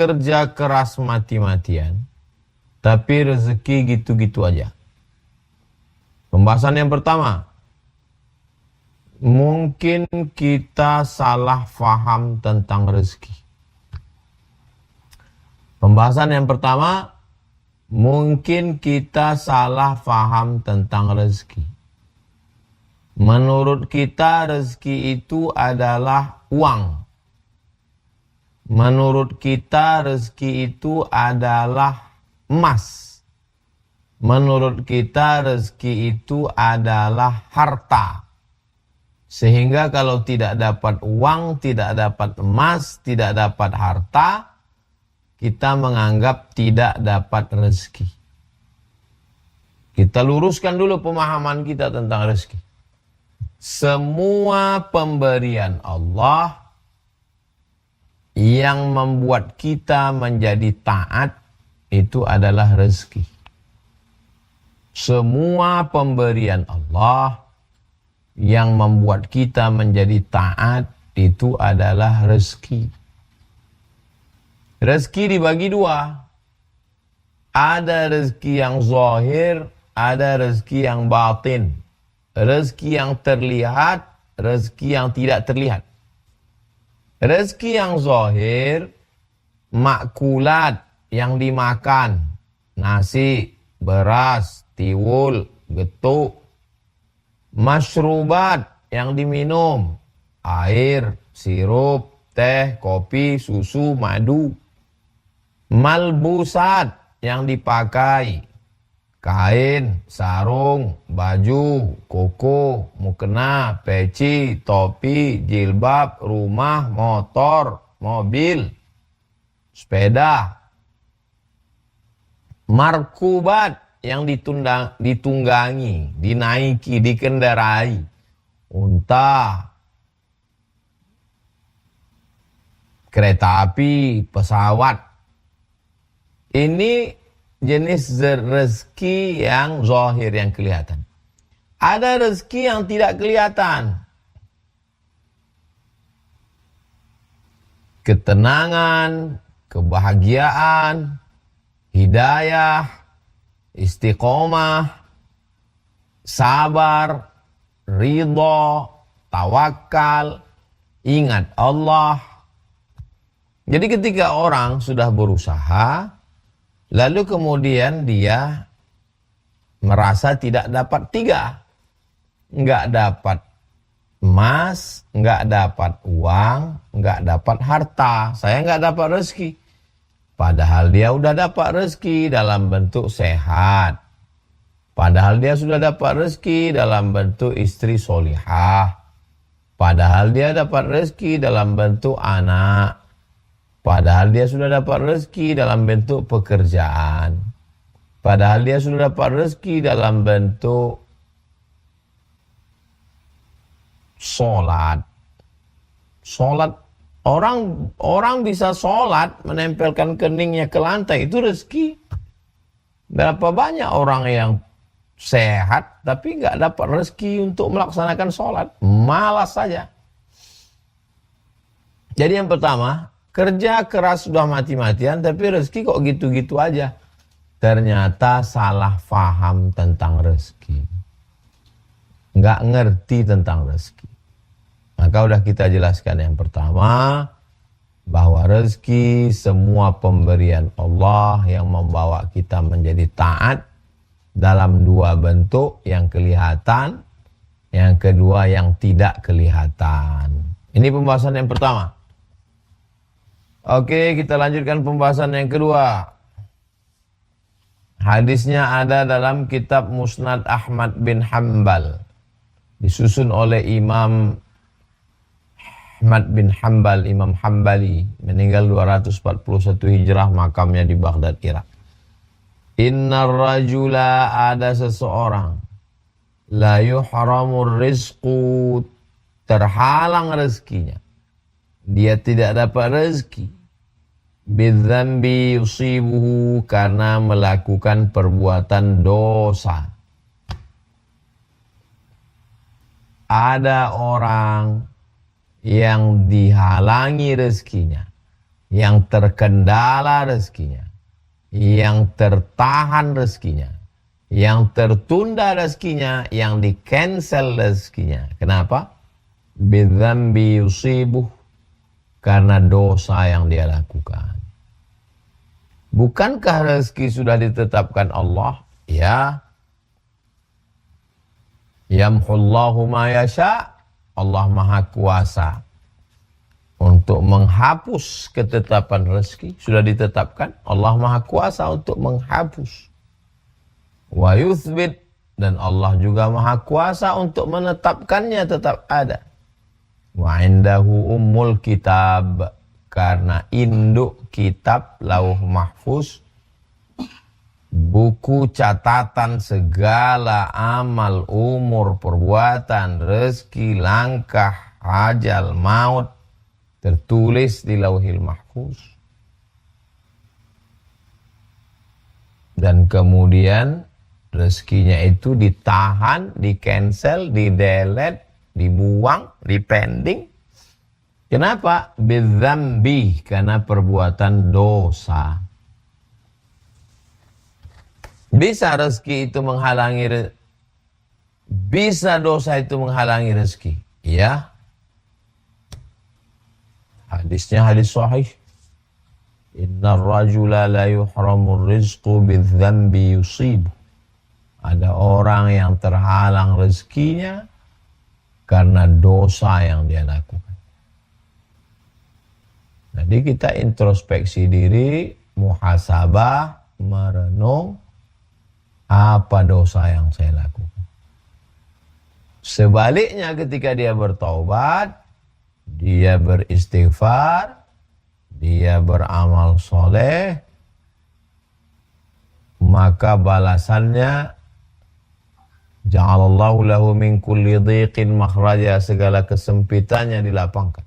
kerja keras mati-matian, tapi rezeki gitu-gitu aja. Pembahasan yang pertama, mungkin kita salah faham tentang rezeki. Pembahasan yang pertama, mungkin kita salah faham tentang rezeki. Menurut kita rezeki itu adalah uang. Menurut kita rezeki itu adalah emas. Menurut kita rezeki itu adalah harta. Sehingga kalau tidak dapat uang, tidak dapat emas, tidak dapat harta, kita menganggap tidak dapat rezeki. Kita luruskan dulu pemahaman kita tentang rezeki. Semua pemberian Allah yang membuat kita menjadi taat itu adalah rezeki. Semua pemberian Allah yang membuat kita menjadi taat itu adalah rezeki. Rezeki dibagi dua. Ada rezeki yang zahir, ada rezeki yang batin. Rezeki yang terlihat, rezeki yang tidak terlihat. Rezeki yang zahir, makulat yang dimakan, nasi, beras, tiwul, getuk. Masyrubat yang diminum, air, sirup, teh, kopi, susu, madu. Malbusat yang dipakai, kain, sarung, baju, koko, mukena, peci, topi, jilbab, rumah, motor, mobil, sepeda. Markubat yang ditunggangi, dinaiki, dikendarai. Unta, kereta api, pesawat. Ini jenis rezeki yang zahir, yang kelihatan. Ada rezeki yang tidak kelihatan. Ketenangan, kebahagiaan, hidayah, istiqomah, sabar, ridho, tawakal, ingat Allah. Jadi ketika orang sudah berusaha, lalu kemudian dia merasa tidak dapat tiga. Enggak dapat emas, enggak dapat uang, enggak dapat harta. Saya enggak dapat rezeki. Padahal dia udah dapat rezeki dalam bentuk sehat. Padahal dia sudah dapat rezeki dalam bentuk istri solihah. Padahal dia dapat rezeki dalam bentuk anak. Padahal dia sudah dapat rezeki dalam bentuk pekerjaan. Padahal dia sudah dapat rezeki dalam bentuk sholat. Sholat. Orang bisa sholat menempelkan keningnya ke lantai, itu rezeki. Berapa banyak orang yang sehat tapi nggak dapat rezeki untuk melaksanakan sholat, malas saja. Jadi yang pertama, kerja keras sudah mati-matian tapi rezeki kok gitu-gitu aja. Ternyata salah faham tentang rezeki, nggak ngerti tentang rezeki. Maka udah kita jelaskan yang pertama, bahwa rezeki semua pemberian Allah yang membawa kita menjadi taat dalam dua bentuk, yang kelihatan, yang kedua yang tidak kelihatan. Ini pembahasan yang pertama. Oke, kita lanjutkan pembahasan yang kedua. Hadisnya ada dalam kitab Musnad Ahmad bin Hanbal, disusun oleh Imam Ahmad bin Hanbal, Imam Hanbali, meninggal 241 Hijrah, makamnya di Baghdad, Irak. Innar rajula, ada seseorang, la yuhramur rizqu, terhalang rezekinya, dia tidak dapat rezeki, bidzambi yusibuhu, karena melakukan perbuatan dosa. Ada orang yang dihalangi rezekinya yang terkendala rezekinya, yang tertahan rezekinya, yang tertunda rezekinya, yang di-cancel rezekinya. Kenapa? Bidzambi yusibuh, karena dosa yang dia lakukan. Bukankah rezeki sudah ditetapkan Allah? Ya. Yamhullahu ma yasha. Allah Maha Kuasa untuk menghapus ketetapan rezeki. Sudah ditetapkan. Allah Maha Kuasa untuk menghapus. Wa yuthbit, dan Allah juga Maha Kuasa untuk menetapkannya tetap ada. Wa indahu ummul kitab, karena induk kitab Lauh Mahfuz, buku catatan segala amal, umur, perbuatan, rezeki, langkah, ajal, maut, tertulis di Lauhil Mahfuz. Dan kemudian rezekinya itu ditahan, di-cancel, di-delete, dibuang, dipending. Kenapa? Bidzambi, karena perbuatan dosa. Bisa rezeki itu menghalangi, bisa dosa itu menghalangi rezeki. Ya. Hadisnya hadis sahih. Innar rajula la yuhramur rizqu bidzambi yusibu. Ada orang yang terhalang rezekinya karena dosa yang dia lakukan. Jadi kita introspeksi diri, muhasabah, merenung, apa dosa yang saya lakukan. Sebaliknya ketika dia bertaubat, dia beristighfar, dia beramal soleh, maka balasannya ja'alallahu lahu min kulli dhiqin makhraja, segala kesempitannya dilapangkan.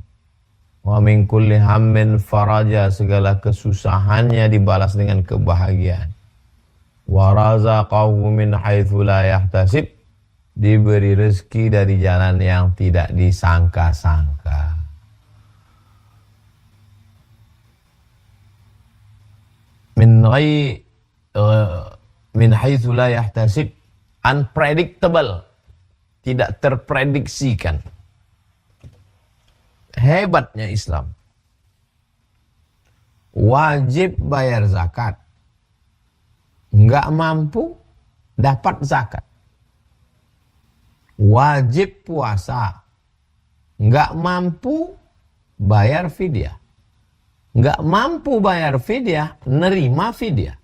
Wa min kulli hammin faraja, segala kesusahannya dibalas dengan kebahagiaan. Wa razaqahu min haitsu la yahtasib, diberi rezeki dari jalan yang tidak disangka-sangka. Min haitsu la yahtasib, unpredictable, tidak terprediksikan. Hebatnya Islam. Wajib bayar zakat. Enggak mampu dapat zakat. Wajib puasa. Enggak mampu bayar fidyah. Enggak mampu bayar fidyah, nerima fidyah.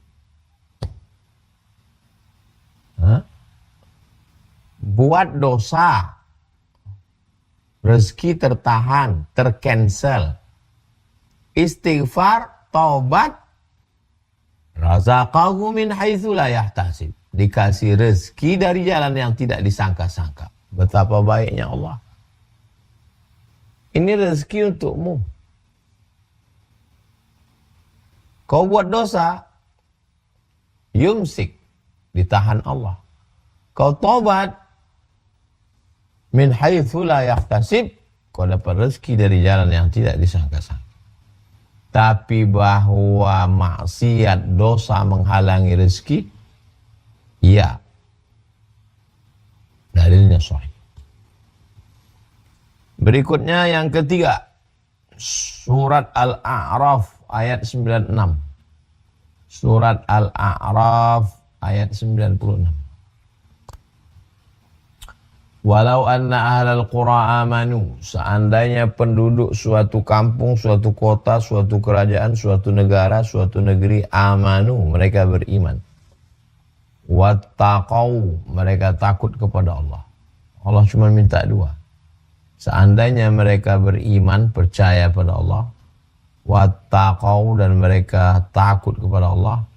Buat dosa, rezeki tertahan, tercancel. Istighfar, taubat, razaqahu min haitsu la yahtasib, dikasih rezeki dari jalan yang tidak disangka-sangka. Betapa baiknya Allah. Ini rezeki untukmu. Kau buat dosa, yumsik, ditahan Allah. Kau taubat, min haitsu la yahtasib, kau dapat rezeki dari jalan yang tidak disangka-sangka. Tapi bahwa maksiat, dosa menghalangi rezeki, iya. Dalilnya sahih. Berikutnya yang ketiga, surat Al-A'raf ayat 96. Surat Al-A'raf ayat 96. Walau anna ahlal qura amanu, seandainya penduduk suatu kampung, suatu kota, suatu kerajaan, suatu negara, suatu negeri, amanu, mereka beriman. Wattaqau, mereka takut kepada Allah. Allah cuma minta dua. Seandainya mereka beriman, percaya pada Allah, wattaqau, dan mereka takut kepada Allah,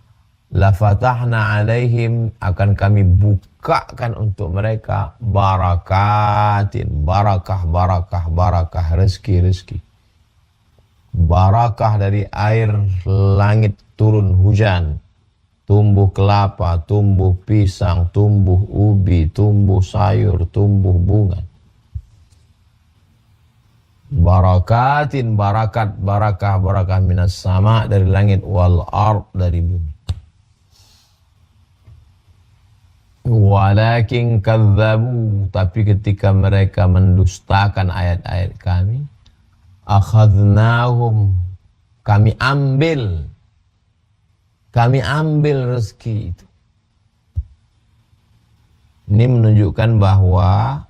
la fatahna alaihim, akan kami bukakan untuk mereka barakatin, barakah, barakah, barakah, rezeki, rezeki. Barakah dari air langit turun hujan, tumbuh kelapa, tumbuh pisang, tumbuh ubi, tumbuh sayur, tumbuh bunga. Barakatin, barakat, barakah minas sama, dari langit, wal ard, dari bumi. Walakin kadzabu, tapi ketika mereka mendustakan ayat-ayat kami, akhadnahum, kami ambil rezeki itu. Ini menunjukkan bahwa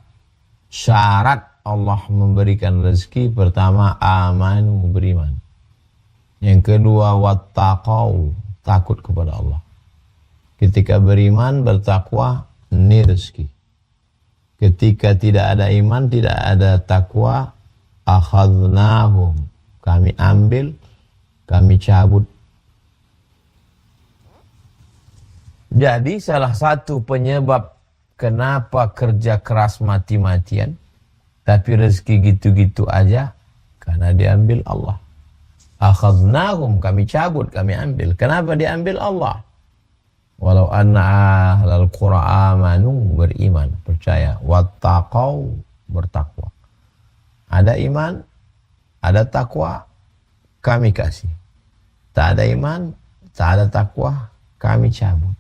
syarat Allah memberikan rezeki, pertama amanu, beriman. Yang kedua wattaqau, takut kepada Allah. Ketika beriman, bertakwa, ini rezeki. Ketika tidak ada iman, tidak ada takwa, akhadnahum, kami ambil, kami cabut. Jadi salah satu penyebab kenapa kerja keras mati-matian, tapi rezeki gitu-gitu aja, karena diambil Allah. Akhadnahum, kami cabut, kami ambil. Kenapa diambil Allah? Walau anna ahlal qura amanu, beriman, percaya, wattaqau, bertakwa. Ada iman, ada takwa, kami kasih. Tak ada iman, tak ada takwa, kami cabut.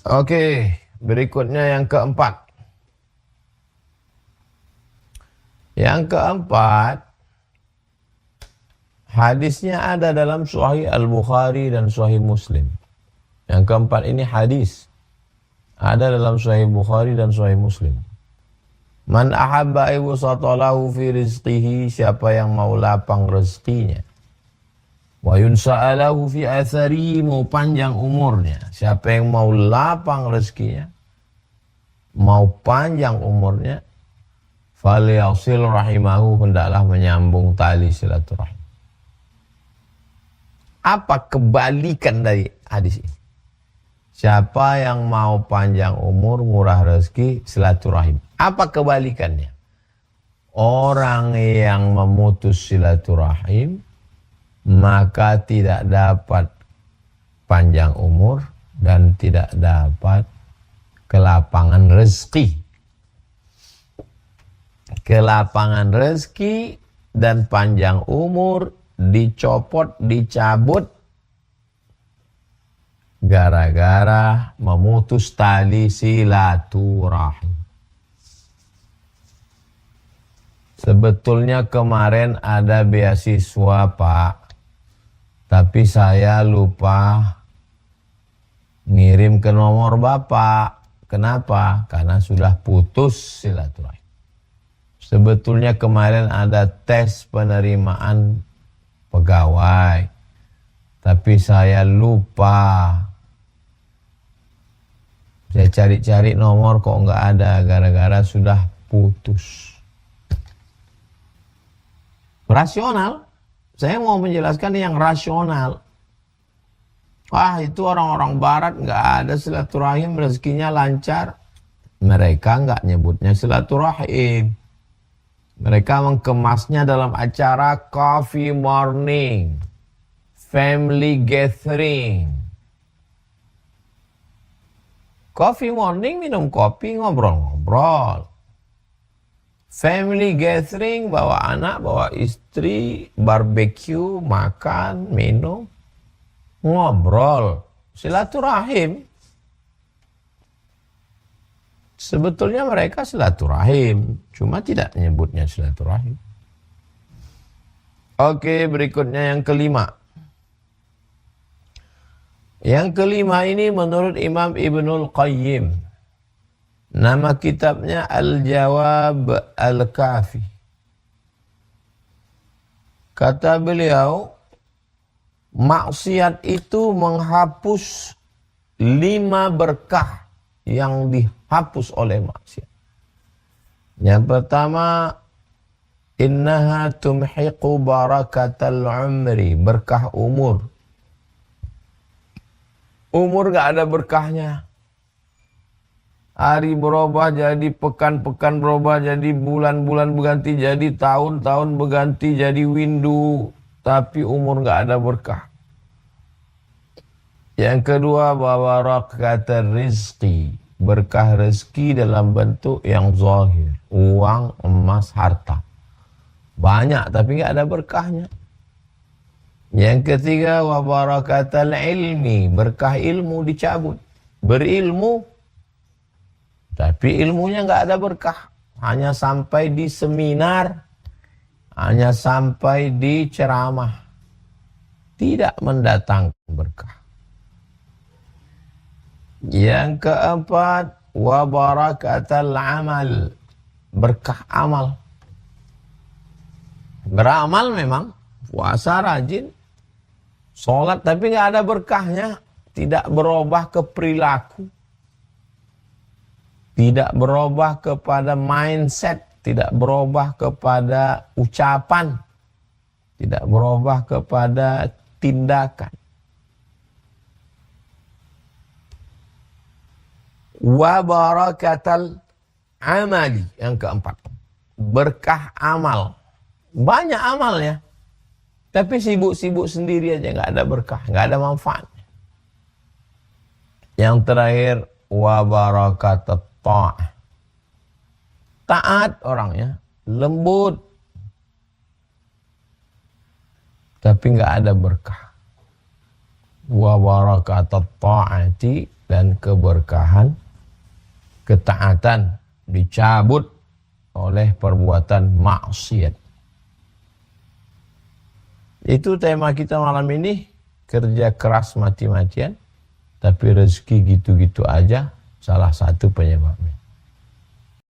Oke, berikutnya yang keempat. Yang keempat, hadisnya ada dalam Sahih Al-Bukhari dan Sahih Muslim. Yang keempat ini hadis ada dalam Sahih Bukhari dan Sahih Muslim. Man ahabba ibsatalahu fi rizqihi, siapa yang mau lapang rezekinya. Wa yunsa'alahu fi atharihi, mau panjang umurnya. Siapa yang mau lapang rezekinya, mau panjang umurnya, falyasil rahimahu, hendaklah menyambung tali silaturahim. Apa kebalikan dari hadis ini? Siapa yang mau panjang umur, murah rezeki, silaturahim. Apa kebalikannya? Orang yang memutus silaturahim, maka tidak dapat panjang umur dan tidak dapat kelapangan rezeki. Kelapangan rezeki dan panjang umur dicopot, dicabut gara-gara memutus tali silaturahim. Sebetulnya kemarin ada beasiswa, Pak, tapi saya lupa ngirim ke nomor Bapak. Kenapa? Karena sudah putus silaturahim. Sebetulnya kemarin ada tes penerimaan pegawai, tapi saya lupa. Saya cari-cari nomor kok nggak ada, gara-gara sudah putus. Rasional, saya mau menjelaskan yang rasional. Wah, itu orang-orang barat nggak ada silaturahim, rezekinya lancar. Mereka nggak nyebutnya silaturahim. Mereka mengemasnya dalam acara coffee morning, family gathering. Coffee morning, minum kopi, ngobrol-ngobrol. Family gathering, bawa anak, bawa istri, barbecue, makan, minum, ngobrol, silaturahim. Sebetulnya mereka silaturahim, cuma tidak menyebutnya silaturahim. Oke, berikutnya yang kelima. Yang kelima ini menurut Imam Ibnul Qayyim. Nama kitabnya Al-Jawab Al-Kafi. Kata beliau, maksiat itu menghapus 5 berkah yang dihapus oleh maksiat. Yang pertama, innaha tumhiqu barakatal umri, berkah umur. Umur gak ada berkahnya. Hari berubah jadi pekan, pekan berubah jadi bulan, bulan berganti jadi tahun, tahun berganti jadi windu. Tapi umur gak ada berkah. Yang kedua, bawarakatul rizqi, berkah rezeki dalam bentuk yang zahir, uang, emas, harta. Banyak tapi nggak ada berkahnya. Yang ketiga, wa barakatal ilmi, berkah ilmu dicabut. Berilmu tapi ilmunya nggak ada berkah, hanya sampai di seminar, hanya sampai di ceramah, tidak mendatangkan berkah. Yang keempat, wa barakatal amal, berkah amal. Beramal memang, puasa rajin, sholat tapi nggak ada berkahnya, tidak berubah ke perilaku, tidak berubah kepada mindset, tidak berubah kepada ucapan, tidak berubah kepada tindakan. Wa barakatal amali, yang keempat, berkah amal. Banyak amalnya, tapi sibuk-sibuk sendiri aja, nggak ada berkah, nggak ada manfaat. Yang terakhir, wa barakatat ta'ah, taat orangnya, lembut, tapi nggak ada berkah. Wa barakatat ta'ati, dan keberkahan ketaatan dicabut oleh perbuatan maksiat. Itu tema kita malam ini, kerja keras mati-matian, tapi rezeki gitu-gitu aja, salah satu penyebabnya.